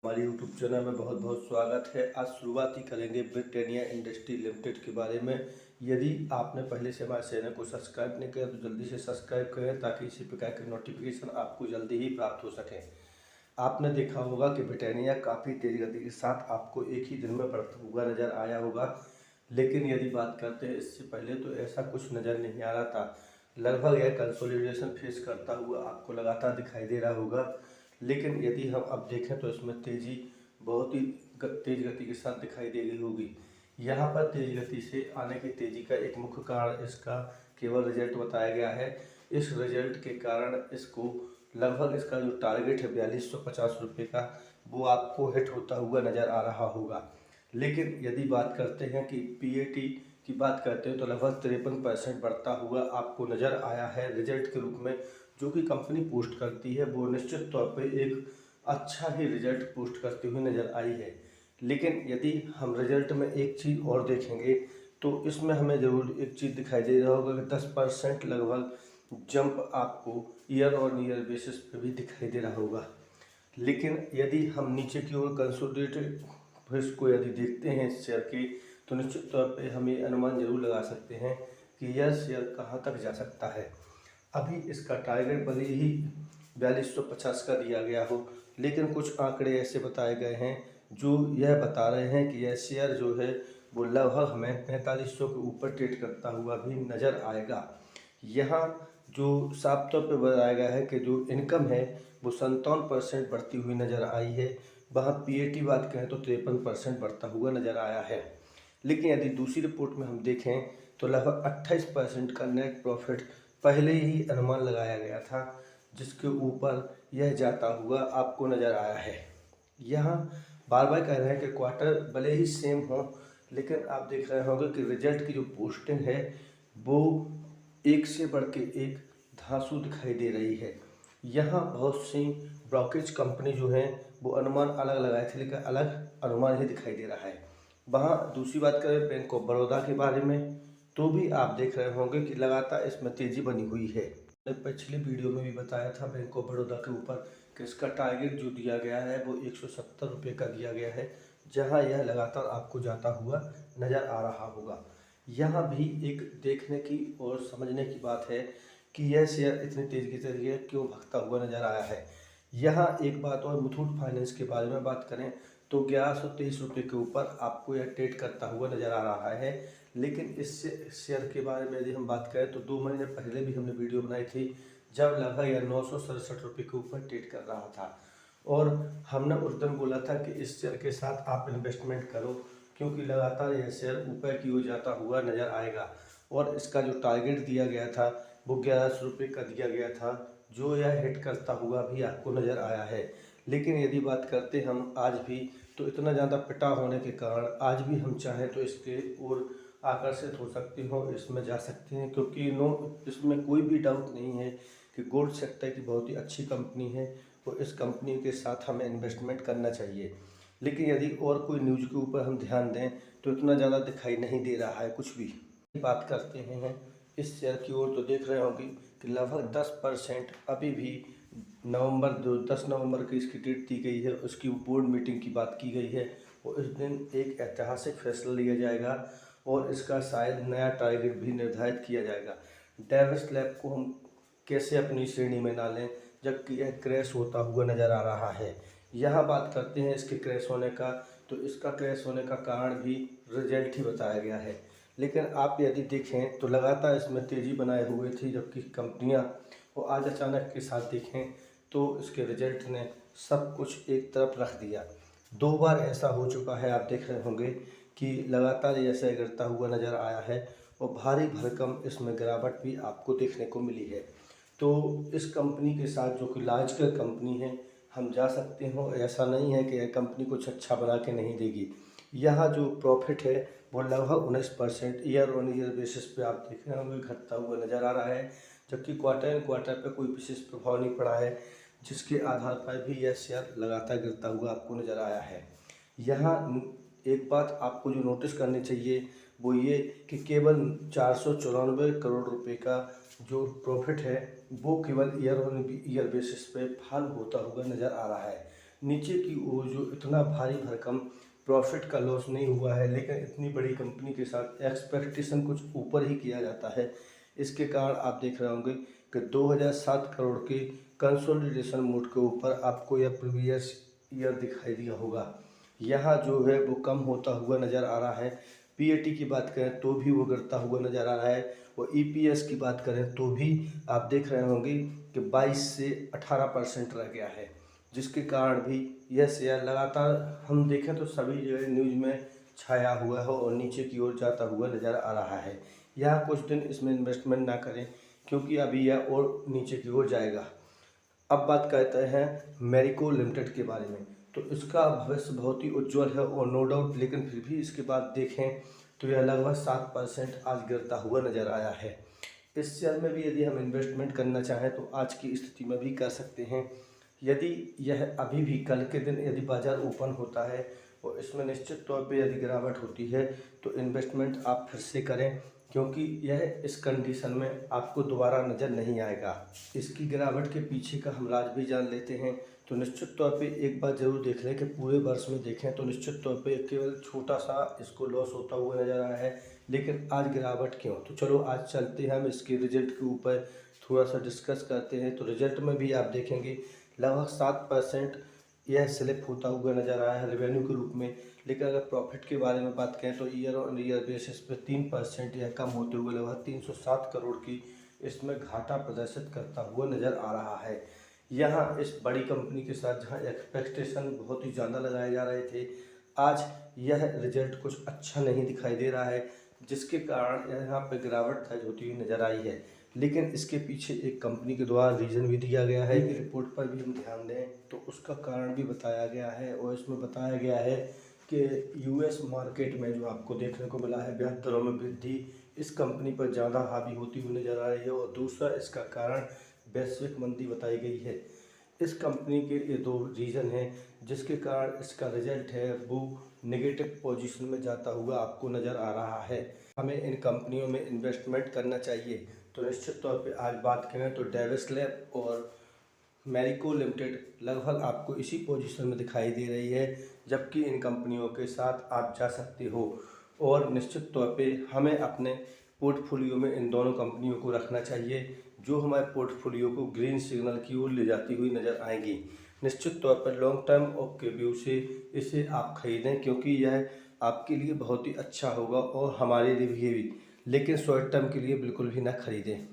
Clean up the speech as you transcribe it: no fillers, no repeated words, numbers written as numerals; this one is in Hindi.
हमारे यूट्यूब चैनल में बहुत बहुत स्वागत है। आज शुरुआत ही करेंगे ब्रिटानिया इंडस्ट्री लिमिटेड के बारे में। यदि आपने पहले से हमारे चैनल को सब्सक्राइब नहीं किया तो जल्दी से सब्सक्राइब करें ताकि इसी प्रकार के नोटिफिकेशन आपको जल्दी ही प्राप्त हो सकें। आपने देखा होगा कि ब्रिटानिया काफ़ी तेज गति के साथ आपको एक ही दिन में बढ़ता हुआ नज़र आया होगा, लेकिन यदि बात करते हैं इससे पहले तो ऐसा कुछ नज़र नहीं आ रहा था। लगभग यह कंसोलिडेशन फेस करता हुआ आपको लगातार दिखाई दे रहा होगा, लेकिन यदि हम अब देखें तो इसमें तेज़ी बहुत ही तेज गति के साथ दिखाई दे रही होगी। यहाँ पर तेज गति से आने की तेज़ी का एक मुख्य कारण इसका केवल रिजल्ट बताया गया है। इस रिजल्ट के कारण इसको लगभग इसका जो टारगेट है 4250 रुपये का, वो आपको हिट होता हुआ नज़र आ रहा होगा। लेकिन यदि बात करते हैं कि पीएटी की बात करते हैं तो लगभग 53% बढ़ता हुआ आपको नज़र आया है रिजल्ट के रूप में, जो कि कंपनी पोस्ट करती है वो निश्चित तौर पे एक अच्छा ही रिजल्ट पोस्ट करती हुई नज़र आई है। लेकिन यदि हम रिजल्ट में एक चीज़ और देखेंगे तो इसमें हमें ज़रूर एक चीज़ दिखाई दे रहा होगा कि 10% लगभग जंप आपको ईयर ऑन ईयर बेसिस पे भी दिखाई दे रहा होगा। लेकिन यदि हम नीचे की ओर कंसोलिडेटेड फिश को यदि देखते हैं इस शेयर के, तो निश्चित तौर पे हम ये अनुमान जरूर लगा सकते हैं कि यह शेयर कहाँ तक जा सकता है। अभी इसका टारगेट भले ही 4250 का दिया गया हो, लेकिन कुछ आंकड़े ऐसे बताए गए हैं जो यह बता रहे हैं कि यह शेयर जो है वो लगभग हमें 4500 के ऊपर ट्रेड करता हुआ भी नज़र आएगा। यहाँ जो साफ तौर पे बताया गया है कि जो इनकम है वो 57% बढ़ती हुई नज़र आई है। वहाँ पीएटी बात करें तो 53% बढ़ता हुआ नज़र आया है। लेकिन यदि दूसरी रिपोर्ट में हम देखें तो लगभग 28% का नेट प्रॉफिट पहले ही अनुमान लगाया गया था, जिसके ऊपर यह जाता हुआ आपको नज़र आया है। यहाँ बार बार कह रहे हैं कि क्वार्टर भले ही सेम हो, लेकिन आप देख रहे होंगे कि रिजल्ट की जो पोस्टिंग है वो एक से बढ़ के एक धांसू दिखाई दे रही है। यहाँ बहुत सी ब्रोकरेज कंपनी जो हैं वो अनुमान अलग लगाए थे, लेकिन अलग अनुमान ही दिखाई दे रहा है। वहाँ दूसरी बात करें बैंक ऑफ बड़ौदा के बारे में, तो भी आप देख रहे होंगे कि लगातार इसमें तेज़ी बनी हुई है। मैंने पिछली वीडियो में भी बताया था बैंक ऑफ बड़ौदा के ऊपर कि इसका टारगेट जो दिया गया है वो 170 रुपये का दिया गया है, जहां यह लगातार आपको जाता हुआ नज़र आ रहा होगा। यहाँ भी एक देखने की और समझने की बात है कि यह शेयर इतनी तेज़ी के जरिए क्यों भागता हुआ नज़र आया है। यहाँ एक बात और मुथूट फाइनेंस के बारे में बात करें तो 1123 रुपये के ऊपर आपको यह ट्रेड करता हुआ नज़र आ रहा है। लेकिन इस शेयर के बारे में यदि हम बात करें तो 2 महीने पहले भी हमने वीडियो बनाई थी, जब लगभग यह 967 रुपये के ऊपर ट्रेड कर रहा था, और हमने उस दिन बोला था कि इस शेयर के साथ आप इन्वेस्टमेंट करो, क्योंकि लगातार यह शेयर ऊपर की ओर जाता हुआ नज़र आएगा। और इसका जो टारगेट दिया गया था वो 1100 रुपये का दिया गया था, जो यह हिट करता हुआ भी आपको नज़र आया है। लेकिन यदि बात करते हम आज भी, तो इतना ज़्यादा पिटा होने के कारण आज भी हम चाहें तो इसके ओर आकर्षित हो सकते हो, इसमें जा सकते हैं, क्योंकि इसमें कोई भी डाउट नहीं है कि गोल्ड सेक्टर की बहुत ही अच्छी कंपनी है और इस कंपनी के साथ हमें इन्वेस्टमेंट करना चाहिए। लेकिन यदि और कोई न्यूज़ के ऊपर हम ध्यान दें तो इतना ज़्यादा दिखाई नहीं दे रहा है कुछ भी। बात करते हैं इस शेयर की ओर, तो देख रहे होंगे कि लगभग 10% अभी भी 10 नवंबर की इसकी डेट दी गई है, उसकी बोर्ड मीटिंग की बात की गई है और इस दिन एक ऐतिहासिक फैसला लिया जाएगा और इसका शायद नया टारगेट भी निर्धारित किया जाएगा। डेविस लैब को हम कैसे अपनी श्रेणी में ना लें, जबकि यह क्रैश होता हुआ नज़र आ रहा है। यहाँ बात करते हैं इसके क्रैश होने का, तो इसका क्रैश होने का कारण भी रिजल्ट ही बताया गया है। लेकिन आप यदि देखें तो लगातार इसमें तेज़ी बनाए हुए थी, जबकि कंपनियां, और आज अचानक के साथ देखें तो इसके रिजल्ट ने सब कुछ एक तरफ रख दिया। 2 बार ऐसा हो चुका है, आप देख रहे होंगे कि लगातार ऐसा गिरता हुआ नज़र आया है और भारी भरकम इसमें गिरावट भी आपको देखने को मिली है। तो इस कंपनी के साथ, जो कि लार्ज कैप कंपनी है, हम जा सकते हो, ऐसा नहीं है कि यह कंपनी कुछ अच्छा बना के नहीं देगी। यहाँ जो प्रॉफिट है वो लगभग 19% ईयर ऑन ईयर बेसिस पे आप देख रहे होंगे घटता हुआ नज़र आ रहा है, जबकि क्वार्टर एंड क्वार्टर पे कोई विशेष प्रभाव नहीं पड़ा है, जिसके आधार पर भी यह शेयर लगातार गिरता हुआ आपको नज़र आया है। यहाँ एक बात आपको जो नोटिस करनी चाहिए वो ये कि केवल 494 करोड़ रुपए का जो प्रॉफिट है वो केवल ईयर ऑन ईयर बेसिस पे फॉल होता हुआ नज़र आ रहा है, नीचे की ओर जो इतना भारी भरकम प्रॉफिट का लॉस नहीं हुआ है, लेकिन इतनी बड़ी कंपनी के साथ एक्सपेक्टेशन कुछ ऊपर ही किया जाता है। इसके कारण आप देख रहे होंगे कि 2007 करोड़ के कंसोलिडेशन मोड के ऊपर आपको यह प्रीवियस ईयर दिखाई दिया होगा। यहाँ जो है वो कम होता हुआ नज़र आ रहा है। पीएटी की बात करें तो भी वो गिरता हुआ नज़र आ रहा है, और ईपीएस की बात करें तो भी आप देख रहे होंगे कि 22 से 18% रह गया है, जिसके कारण भी यह शेयर लगातार हम देखें तो सभी जगह न्यूज़ में छाया हुआ है और नीचे की ओर जाता हुआ नज़र आ रहा है। यहाँ कुछ दिन इसमें इन्वेस्टमेंट ना करें, क्योंकि अभी यह और नीचे की ओर जाएगा। अब बात करते हैं मैरिको लिमिटेड के बारे में। तो इसका भविष्य बहुत ही उज्जवल है और नो डाउट, लेकिन फिर भी इसके बाद देखें तो यह लगभग 7% आज गिरता हुआ नज़र आया है। इस शेयर में भी यदि हम इन्वेस्टमेंट करना चाहें तो आज की स्थिति में भी कर सकते हैं। यदि यह अभी भी कल के दिन यदि बाज़ार ओपन होता है और इसमें निश्चित तौर पे यदि गिरावट होती है तो इन्वेस्टमेंट आप फिर से करें, क्योंकि यह इस कंडीशन में आपको दोबारा नज़र नहीं आएगा। इसकी गिरावट के पीछे का हम राज भी जान लेते हैं, तो निश्चित तौर पे एक बार ज़रूर देख लें कि पूरे वर्ष में देखें तो निश्चित तौर पे केवल छोटा सा इसको लॉस होता हुआ नज़र आया है, लेकिन आज गिरावट क्यों? तो चलो आज चलते हैं, हम इसके रिजल्ट के ऊपर थोड़ा सा डिस्कस करते हैं। तो रिजल्ट में भी आप देखेंगे लगभग 7% यह स्लिप होता हुआ नज़र आया है रेवेन्यू के रूप में, लेकिन अगर प्रॉफिट के बारे में बात करें तो ईयर ऑन ईयर बेसिस पे 3% यह कम होते हुए लगभग 307 करोड़ की इसमें घाटा प्रदर्शित करता हुआ नज़र आ रहा है। यहाँ इस बड़ी कंपनी के साथ जहाँ एक्सपेक्टेशन बहुत ही ज़्यादा लगाए जा रहे थे, आज यह रिजल्ट कुछ अच्छा नहीं दिखाई दे रहा है, जिसके कारण यहाँ पे गिरावट दर्ज होती हुई नज़र आई है। लेकिन इसके पीछे एक कंपनी के द्वारा रीज़न भी दिया गया है, रिपोर्ट पर भी हम ध्यान दें तो उसका कारण भी बताया गया है, और इसमें बताया गया है कि यूएस मार्केट में जो आपको देखने को मिला है ब्याज दरों में वृद्धि इस कंपनी पर ज़्यादा हावी होती हुई नज़र आ रही है, और दूसरा इसका कारण वैश्विक मंदी बताई गई है। इस कंपनी के ये दो रीज़न हैं जिसके कारण इसका रिजल्ट है वो नेगेटिव पोजीशन में जाता हुआ आपको नज़र आ रहा है। हमें इन कंपनियों में इन्वेस्टमेंट करना चाहिए। तो निश्चित तौर पे आज बात करें तो डेविस लैब और मैरिको लिमिटेड लगभग आपको इसी पोजीशन में दिखाई दे रही है, जबकि इन कंपनियों के साथ आप जा सकते हो, और निश्चित तौर पे हमें अपने पोर्टफोलियो में इन दोनों कंपनियों को रखना चाहिए, जो हमारे पोर्टफोलियो को ग्रीन सिग्नल की ओर ले जाती हुई नज़र आएंगी। निश्चित तौर पर लॉन्ग टर्म और के व्यू से इसे आप खरीदें, क्योंकि यह आपके लिए बहुत ही अच्छा होगा और हमारे लिए भी, लेकिन शॉर्ट टर्म के लिए बिल्कुल भी ना खरीदें।